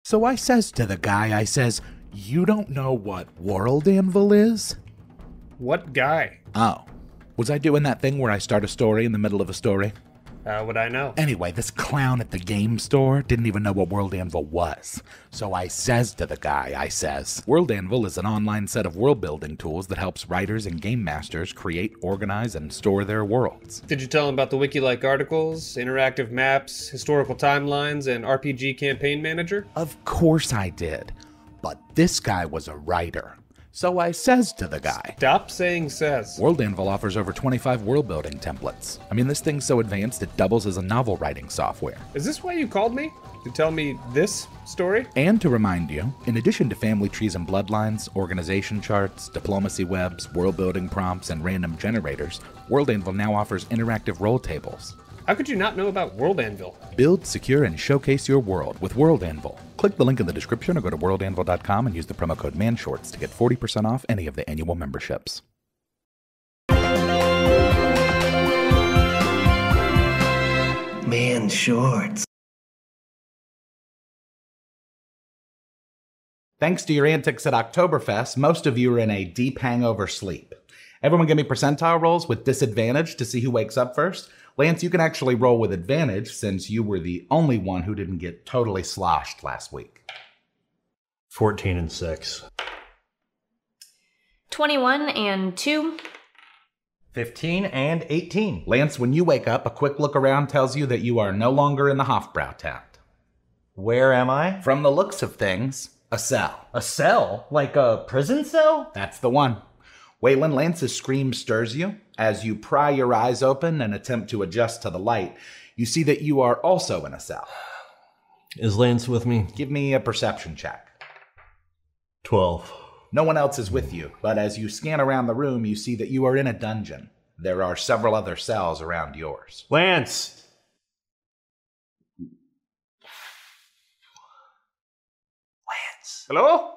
So I says to the guy, I says, "You don't know what World Anvil is?" What guy? Oh. Was I doing that thing where I start a story in the middle of a story? How would I know? Anyway, this clown at the game store didn't even know what World Anvil was. So I says to the guy, I says, "World Anvil is an online set of world-building tools that helps writers and game masters create, organize, and store their worlds." Did you tell him about the wiki-like articles, interactive maps, historical timelines, and RPG campaign manager? Of course I did. But this guy was a writer. So I says to the guy, Stop saying says. "World Anvil offers over 25 world-building templates. I mean, this thing's so advanced it doubles as a novel-writing software." Is this why you called me? To tell me this story? And to remind you, in addition to family trees and bloodlines, organization charts, diplomacy webs, world-building prompts, and random generators, World Anvil now offers interactive role tables. How could you not know about World Anvil? Build, secure, and showcase your world with World Anvil. Click the link in the description or go to worldanvil.com and use the promo code MANSHORTS to get 40% off any of the annual memberships. Man shorts. Thanks to your antics at Oktoberfest, most of you are in a deep hangover sleep. Everyone give me percentile rolls with disadvantage to see who wakes up first. Lance, you can actually roll with advantage since you were the only one who didn't get totally sloshed last week. 14 and 6. 21 and 2. 15 and 18. Lance, when you wake up, a quick look around tells you that you are no longer in the Hofbrau tent. Where am I? From the looks of things, a cell. A cell? Like a prison cell? That's the one. Waylon, Lance's scream stirs you. As you pry your eyes open and attempt to adjust to the light, you see that you are also in a cell. Is Lance with me? Give me a perception check. 12. No one else is with you, but as you scan around the room, you see that you are in a dungeon. There are several other cells around yours. Lance! Lance. Hello?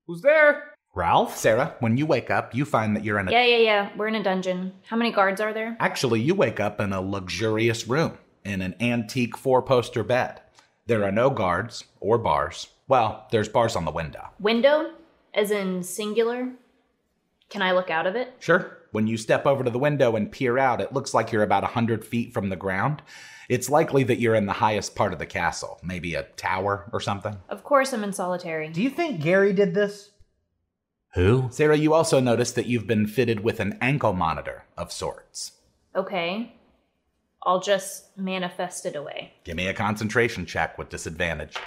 Who's there? Ralph? Sarah, when you wake up, you find that you're in a... Yeah. We're in a dungeon. How many guards are there? Actually, you wake up in a luxurious room, in an antique four-poster bed. There are no guards or bars. Well, there's bars on the window. Window? As in singular? Can I look out of it? Sure. When you step over to the window and peer out, it looks like you're about 100 feet from the ground. It's likely that you're in the highest part of the castle, maybe a tower or something. Of course I'm in solitary. Do you think Gary did this? Who? Sarah, you also notice that you've been fitted with an ankle monitor of sorts. Okay. I'll just manifest it away. Give me a concentration check with disadvantage.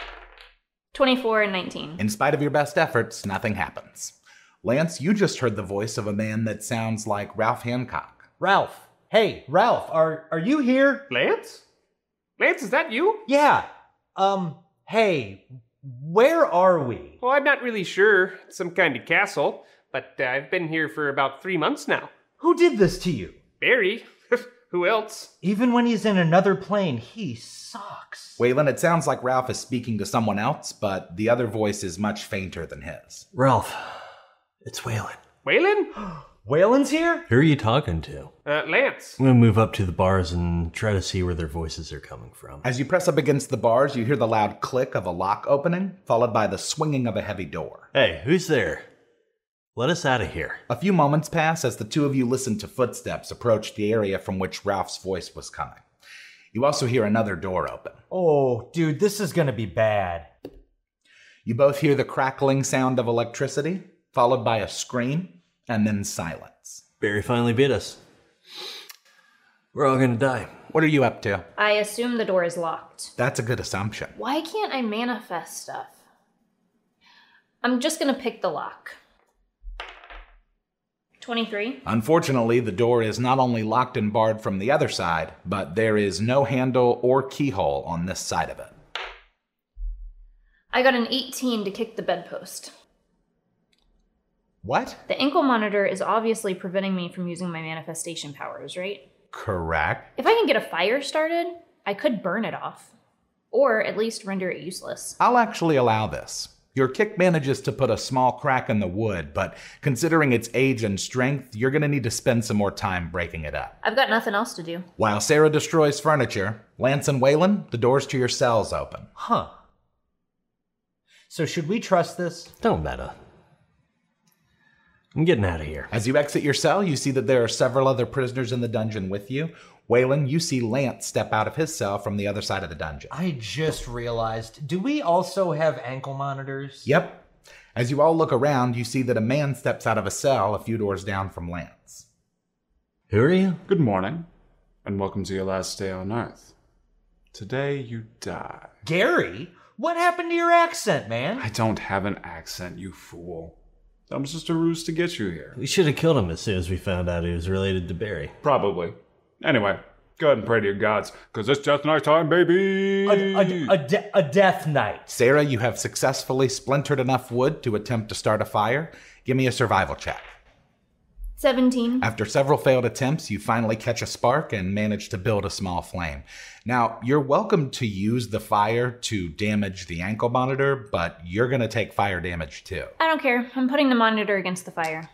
24 and 19. In spite of your best efforts, nothing happens. Lance, you just heard the voice of a man that sounds like Ralph Hancock. Ralph. Hey, Ralph, are you here? Lance? Lance, is that you? Yeah. Hey, where are we? Well, I'm not really sure. It's some kind of castle, but I've been here for about 3 months now. Who did this to you? Barry? Who else? Even when he's in another plane, he sucks. Waylon, it sounds like Ralph is speaking to someone else, but the other voice is much fainter than his. Ralph, it's Waylon. Waylon? Waylon's here? Who are you talking to? Lance. I'm gonna move up to the bars and try to see where their voices are coming from. As you press up against the bars, you hear the loud click of a lock opening, followed by the swinging of a heavy door. Hey, who's there? Let us out of here. A few moments pass as the two of you listen to footsteps approach the area from which Ralph's voice was coming. You also hear another door open. Oh, dude, this is gonna be bad. You both hear the crackling sound of electricity, followed by a scream, and then silence. Barry finally beat us. We're all gonna die. What are you up to? I assume the door is locked. That's a good assumption. Why can't I manifest stuff? I'm just gonna pick the lock. 23. Unfortunately, the door is not only locked and barred from the other side, but there is no handle or keyhole on this side of it. I got an 18 to kick the bedpost. What? The ankle monitor is obviously preventing me from using my manifestation powers, right? Correct. If I can get a fire started, I could burn it off. Or at least render it useless. I'll actually allow this. Your kick manages to put a small crack in the wood, but considering its age and strength, you're gonna need to spend some more time breaking it up. I've got nothing else to do. While Sarah destroys furniture, Lance and Waylon, the doors to your cells open. Huh. So should we trust this? Don't matter. I'm getting out of here. As you exit your cell, you see that there are several other prisoners in the dungeon with you. Waylon, you see Lance step out of his cell from the other side of the dungeon. I just realized, do we also have ankle monitors? Yep. As you all look around, you see that a man steps out of a cell a few doors down from Lance. Who are you? Good morning, and welcome to your last day on Earth. Today you die. Gary? What happened to your accent, man? I don't have an accent, you fool. That was just a ruse to get you here. We should have killed him as soon as we found out he was related to Barry. Probably. Anyway, go ahead and pray to your gods, because it's death night time, baby! A death knight. Sarah, you have successfully splintered enough wood to attempt to start a fire. Give me a survival check. 17. After several failed attempts, you finally catch a spark and manage to build a small flame. Now, you're welcome to use the fire to damage the ankle monitor, but you're going to take fire damage too. I don't care. I'm putting the monitor against the fire.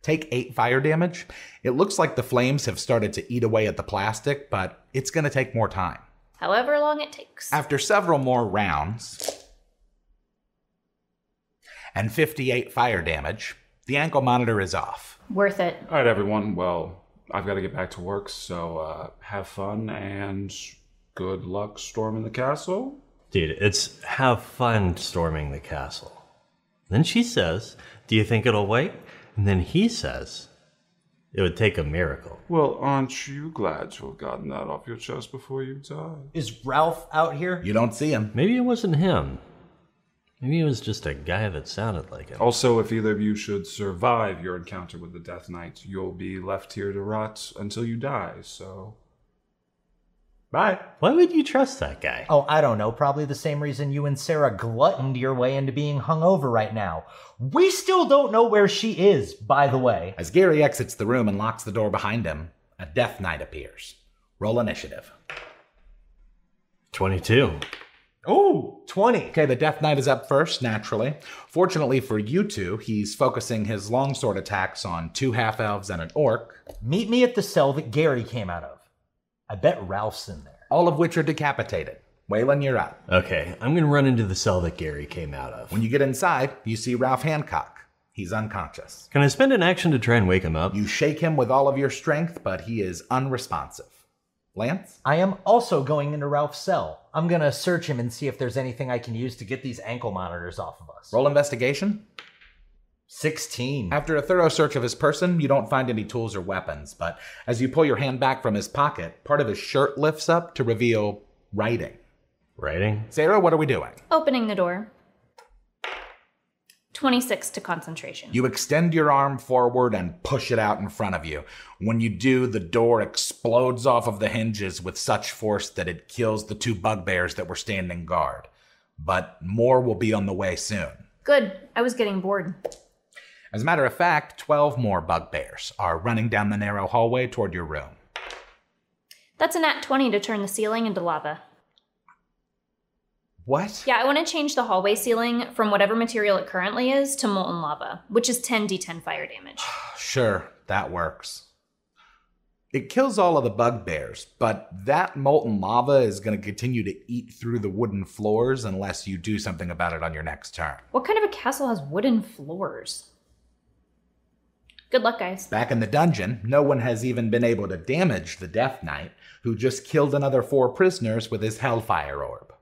Take 8 fire damage. It looks like the flames have started to eat away at the plastic, but it's going to take more time. However long it takes. After several more rounds and 58 fire damage, the ankle monitor is off. Worth it. All right, everyone. Well, I've got to get back to work, so have fun and good luck storming the castle. Dude, it's have fun storming the castle. Then she says, do you think it'll wait? And then he says, it would take a miracle. Well, aren't you glad to have gotten that off your chest before you die? Is Ralph out here? You don't see him. Maybe it wasn't him. Maybe it was just a guy that sounded like him. Also, if either of you should survive your encounter with the Death Knight, you'll be left here to rot until you die, so... Bye. Why would you trust that guy? Oh, I don't know. Probably the same reason you and Sarah gluttoned your way into being hungover right now. We still don't know where she is, by the way. As Gary exits the room and locks the door behind him, a Death Knight appears. Roll initiative. 22. Ooh, 20. Okay, the Death Knight is up first, naturally. Fortunately for you two, he's focusing his longsword attacks on 2 half-elves and an orc. Meet me at the cell that Gary came out of. I bet Ralph's in there. All of which are decapitated. Waylon, you're up. Okay, I'm gonna run into the cell that Gary came out of. When you get inside, you see Ralph Hancock. He's unconscious. Can I spend an action to try and wake him up? You shake him with all of your strength, but he is unresponsive. Lance? I am also going into Ralph's cell. I'm gonna search him and see if there's anything I can use to get these ankle monitors off of us. Roll investigation. 16. After a thorough search of his person, you don't find any tools or weapons, but as you pull your hand back from his pocket, part of his shirt lifts up to reveal writing. Writing? Sarah, what are we doing? Opening the door. 26 to concentration. You extend your arm forward and push it out in front of you. When you do, the door explodes off of the hinges with such force that it kills the 2 bugbears that were standing guard. But more will be on the way soon. Good. I was getting bored. As a matter of fact, 12 more bugbears are running down the narrow hallway toward your room. That's a nat 20 to turn the ceiling into lava. What? Yeah, I want to change the hallway ceiling from whatever material it currently is to molten lava, which is 10d10 fire damage. Sure, that works. It kills all of the bugbears, but that molten lava is going to continue to eat through the wooden floors unless you do something about it on your next turn. What kind of a castle has wooden floors? Good luck, guys. Back in the dungeon, no one has even been able to damage the Death Knight, who just killed another 4 prisoners with his Hellfire Orb.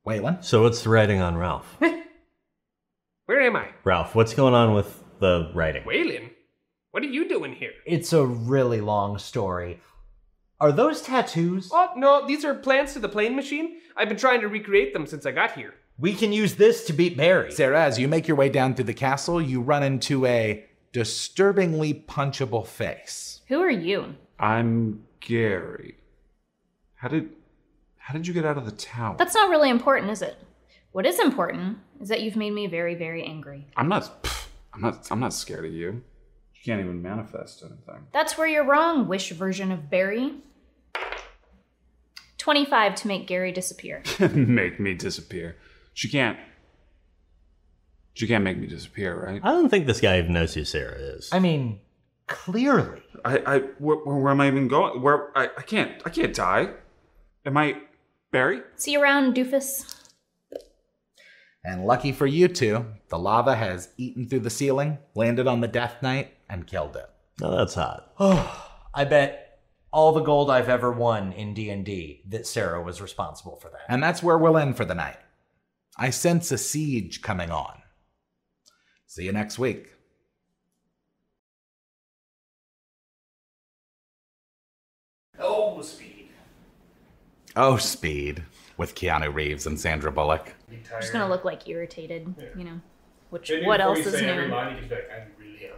Waylon? So what's the writing on Ralph? Where am I? Ralph, what's going on with the writing? Waylon? What are you doing here? It's a really long story. Are those tattoos? Oh, no, these are plans to the plane machine. I've been trying to recreate them since I got here. We can use this to beat Barry. Sarah, as you make your way down through the castle, you run into a disturbingly punchable face. Who are you? I'm Gary. How did you get out of the tower? That's not really important, is it? What is important is that you've made me very, very angry. I'm not scared of you. You can't even manifest anything. That's where you're wrong, wish version of Barry. 25 to make Gary disappear. Make me disappear. She can't make me disappear, right? I don't think this guy even knows who Sarah is. I mean, clearly. Where am I even going? I can't die. Am I Barry? See you around, doofus. And lucky for you two, the lava has eaten through the ceiling, landed on the Death Knight, and killed it. Oh, that's hot. I bet all the gold I've ever won in D&D that Sarah was responsible for that. And that's where we'll end for the night. I sense a siege coming on. See you next week. Oh, speed. Oh, Speed, with Keanu Reeves and Sandra Bullock. Just gonna look like irritated, you know. Which Maybe what before else you is say every new? line, you can be like, I'm really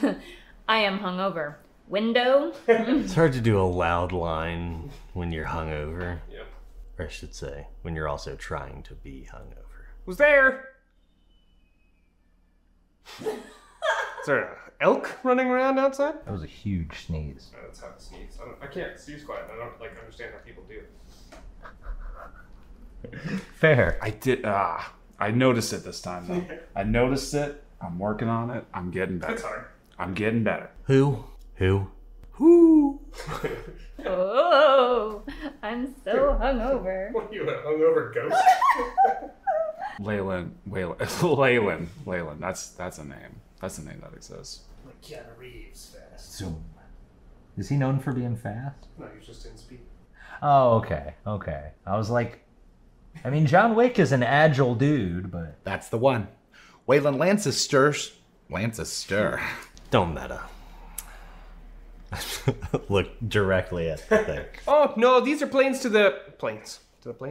hungover. I am hungover. Window. It's hard to do a loud line when you're hungover. Yep. Or I should say, when you're also trying to be hungover. Who's there? Is there an elk running around outside? That was a huge sneeze. That's how to sneeze. I can't sneeze quiet. I don't understand how people do. Fair. I did. I noticed it this time, though. I noticed it. I'm working on it. I'm getting better. It's hard. I'm getting better. Who? Oh, I'm so hungover. What are you, a hungover ghost? Leyland. That's a name. That's a name that exists. Like Keanu Reeves fast. Zoom. Is he known for being fast? No, he's just in speed. Oh, okay. I was like, I mean, John Wick is an agile dude, but... That's the one. Waylon Lancaster. Don't meta. Look directly at the thing. Oh, no, these are planes to the plane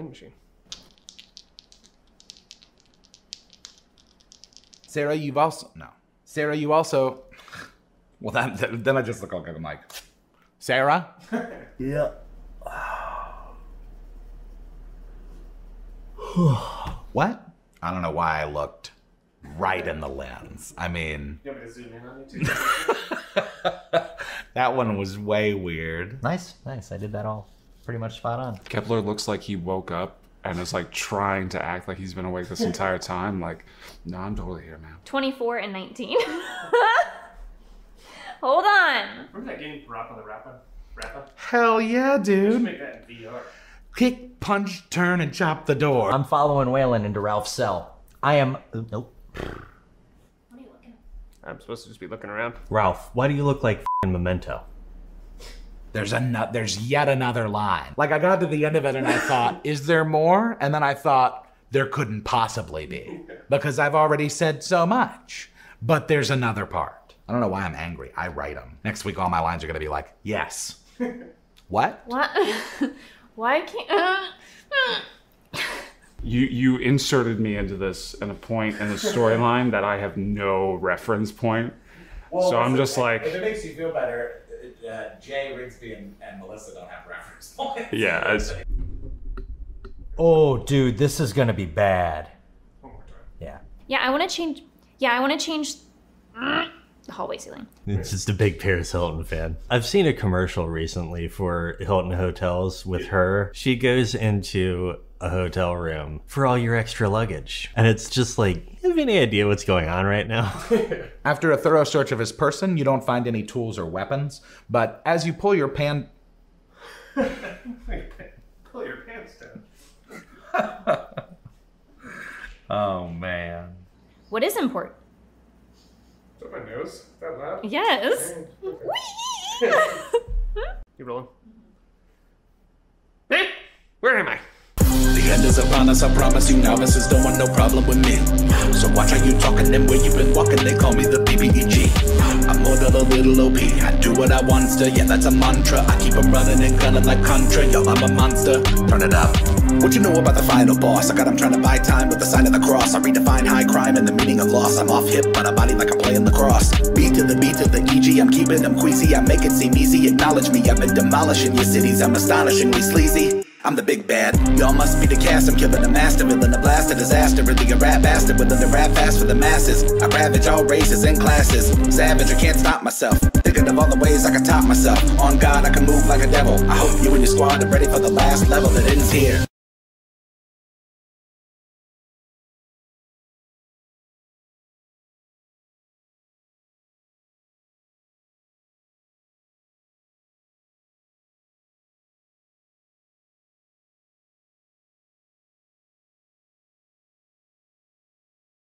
machine. Sarah, you also... Well, then I just look like I'm like... Sarah? Yeah. What? I don't know why I looked right in the lens. I mean... You want me to zoom in on you too? That one was way weird. Nice. I did that all pretty much spot on. Kepler looks like he woke up and is like trying to act like he's been awake this entire time. Like, no, I'm totally here, man. 24 and 19. Hold on. Remember that game, Rappa the Rappa? Hell yeah, We should dude. make that in VR. Kick, punch, turn, and chop the door. I'm following Waylon into Ralph's cell. I am... Nope. What are you looking at? I'm supposed to just be looking around. Ralph, why do you look like f***ing Memento? There's yet another line. Like, I got to the end of it and I thought, is there more? And then I thought, there couldn't possibly be. Because I've already said so much. But there's another part. I don't know why I'm angry. I write them. Next week, all my lines are going to be like, yes. What? What? Why can't... You inserted me into this in a point in the storyline that I have no reference point. So I'm just like... If it makes you feel better, Jay, Rigsby, and Melissa don't have reference points. Yeah. Oh, dude, this is gonna be bad. One more time. Yeah. Yeah, I want to change... Yeah, I want to change... the hallway ceiling. It's just a big Paris Hilton fan. I've seen a commercial recently for Hilton Hotels with her. She goes into a hotel room for all your extra luggage. And it's just like, you have any idea what's going on right now? After a thorough search of his person, you don't find any tools or weapons. But as you pull your Pull your pants down. Oh, man. What is important? Is that my nose? Is that loud? Yes. You rolling? Hey, where am I? The end is upon us, I promise you novices don't want no problem with me. So watch how you talking and where you been walking, they call me the BBEG. I'm more than a little OP, I do what I want to, yeah that's a mantra. I keep 'em running and gunning like Contra, yo I'm a monster. Turn it up. What you know about the final boss? I got 'em trying to buy time with the sign of the cross. I redefine high crime and the meaning of loss. I'm off hip but a body like I'm playing lacrosse. Beat to the EG, I'm keeping them queasy. I make it seem easy, acknowledge me. I've been demolishing your cities, I'm astonishingly sleazy. I'm the big bad, y'all must be the cast. I'm killing a master, villain, a blast, a disaster. Really a rap bastard, willing to rap fast for the masses. I ravage all races and classes. Savage, I can't stop myself. Thinking of all the ways I can top myself. On God, I can move like a devil. I hope you and your squad are ready for the last level that ends here.